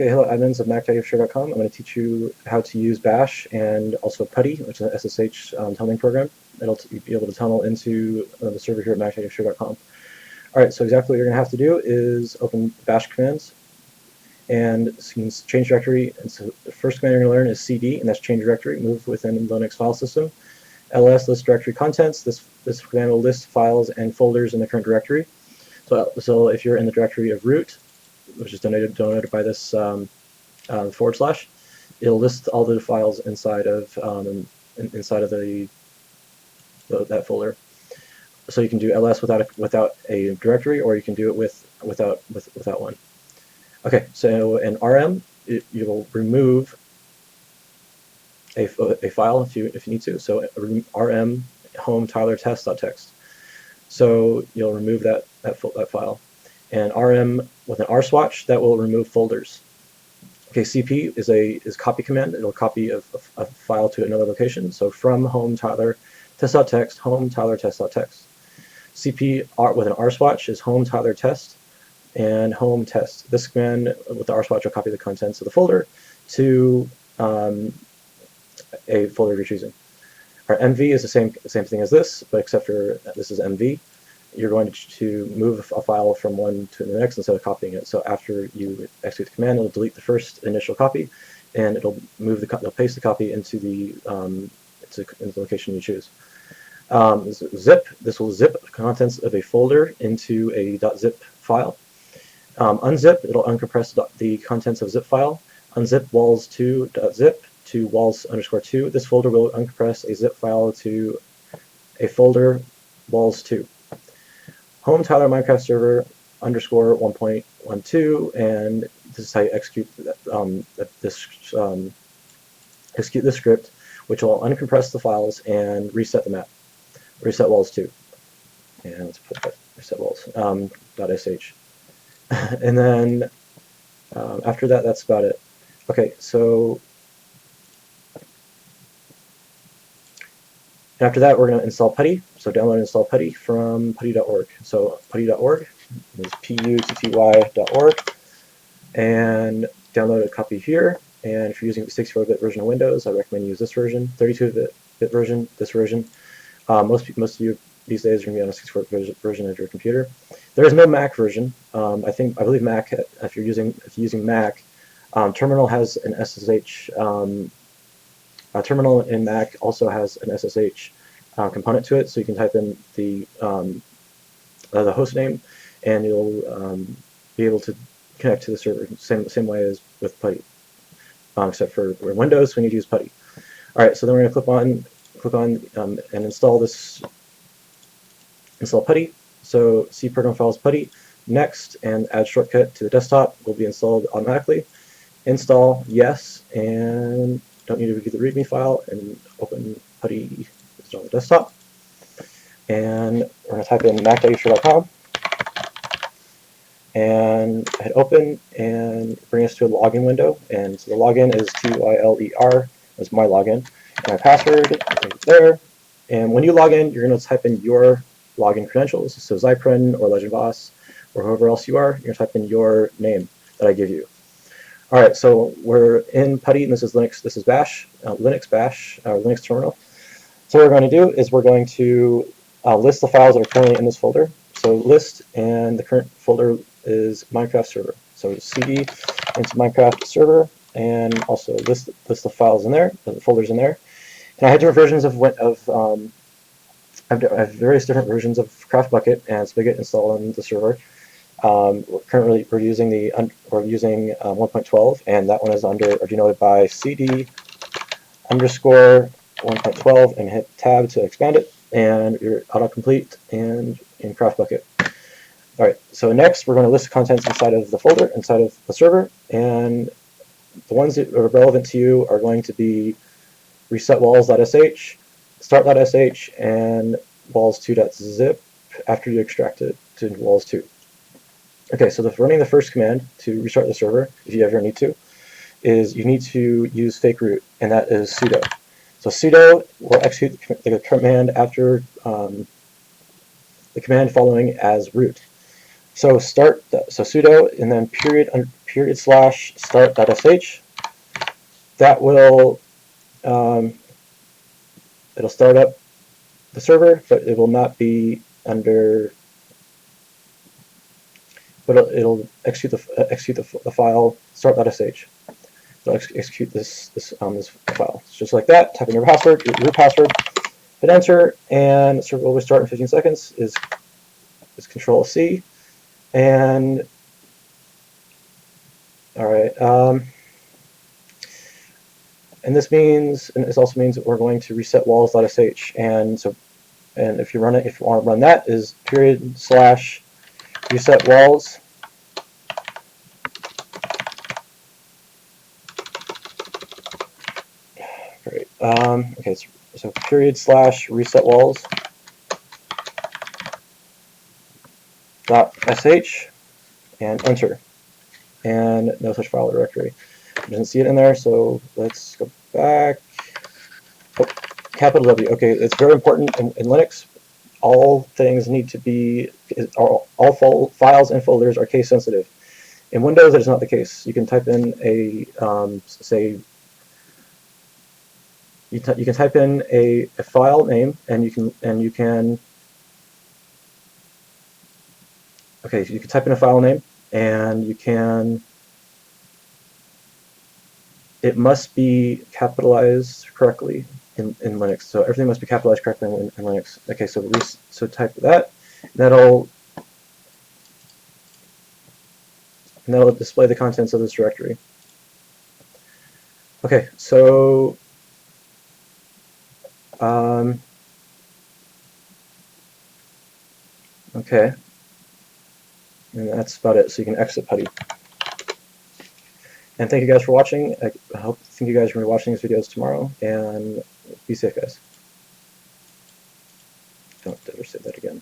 Okay, hello admins of Mac.com. I'm going to teach you how to use Bash and also PuTTy, which is an SSH tunneling program. It'll be able to tunnel into the server here at Mac.com. Alright, so exactly what you're going to have to do is open Bash commands, and so you can change directory. And so the first command you're going to learn is cd, and that's change directory, move within the Linux file system. ls, list directory contents. This command will list files and folders in the current directory. So if you're in the directory of root, which is denoted by this /, it'll list all the files inside of that folder. So you can do ls without a directory, or you can do it without one. Okay, so in rm, you'll remove a file if you need to. So rm home Tyler test.txt. So you'll remove that file. And rm with an rswatch, that will remove folders. Okay, cp is copy command. It'll copy a file to another location. So from home Tyler test.txt, home Tyler test.txt. cp with an rswatch is home Tyler test and home test. This command with the rswatch will copy the contents of the folder to a folder you're choosing. Our mv is the same thing as this, but except for this is mv. You're going to move a file from one to the next instead of copying it. So after you execute the command, it'll delete the first initial copy, and it'll it'll paste the copy into the location you choose. Zip. This will zip contents of a folder into a .zip file. Unzip. It'll uncompress the contents of zip file. Unzip wals2.zip to wals_2. This folder will uncompress a zip file to a folder wals2. Home Tyler Minecraft server _1.12, and this is how you execute this script, which will uncompress the files and reset the map. Reset wals2, and let's put that reset wals.sh. And then after that, that's about it. Okay, so after that, we're going to install PuTTy. So download and install PuTTy from PuTTy.org. So PuTTy.org is PuTTy.org, and download a copy here. And if you're using the 64-bit version of Windows, I recommend you use this version. 32-bit version, this version. Most of you these days are going to be on a 64-bit version of your computer. There is no Mac version. I believe Mac. If you're using Mac, Terminal has an SSH. Terminal in Mac also has an SSH component to it, so you can type in the host name, and you'll be able to connect to the server same way as with PuTTy, except for Windows, we need to use PuTTy. All right, so then we're going to click on and install PuTTy. So C program files PuTTy. Next, and add shortcut to the desktop will be installed automatically. Install, yes, and don't need to get the README file, and open PuTTy on the desktop. And we're going to type in mac.com and hit open, and bring us to a login window. And so the login is TYLER, is my login. And my password is there. And when you log in, you're going to type in your login credentials. So Zypren or Legend Boss or whoever else you are, you're going to type in your name that I give you. All right, so we're in PuTTy, and this is Linux. This is Bash, Linux Bash, Linux terminal. So what we're going to do is we're going to list the files that are currently in this folder. So list, and the current folder is Minecraft server. So cd into Minecraft server, and also list the files in there, the folders in there. And I have different versions I have various different versions of CraftBucket and Spigot installed on the server. Currently, we're using 1.12, and that one is denoted by cd _1.12, and hit tab to expand it, and your autocomplete and in CraftBucket. All right, so next we're going to list the contents inside of the folder, inside of the server, and the ones that are relevant to you are going to be reset wals.sh, start.sh, and wals2.zip after you extract it to wals2. Okay, so running the first command to restart the server, if you ever need to, is you need to use fake root, and that is sudo. So sudo will execute the command after the command following as root. So sudo and then period slash start.sh. That will it'll start up the server, but it will not be under. But it'll execute the file start.sh. It'll execute this file. It's just like that. Type in your password, your root password, hit enter, and the server will restart in 15 seconds. Is Control C, and all right. And this also means that we're going to reset walls.sh, and if you want to run that, is period slash reset walls. Great. Okay, so period slash reset walls .sh and enter, and no such file or directory. I didn't see it in there, so let's go back. Oh, capital W. Okay, it's very important in Linux. All things need to be, all files and folders are case sensitive. In Windows, that is not the case. You can type in a, you can type in a file name, and you can okay, so you can type in a file name, and it must be capitalized correctly in Linux. So everything must be capitalized correctly in Linux. Okay, so type that. That'll display the contents of this directory. Okay, so okay, and that's about it. So you can exit PuTTy. And thank you guys for watching. I think you guys are going to be watching these videos tomorrow, and be safe, guys. Don't ever say that again.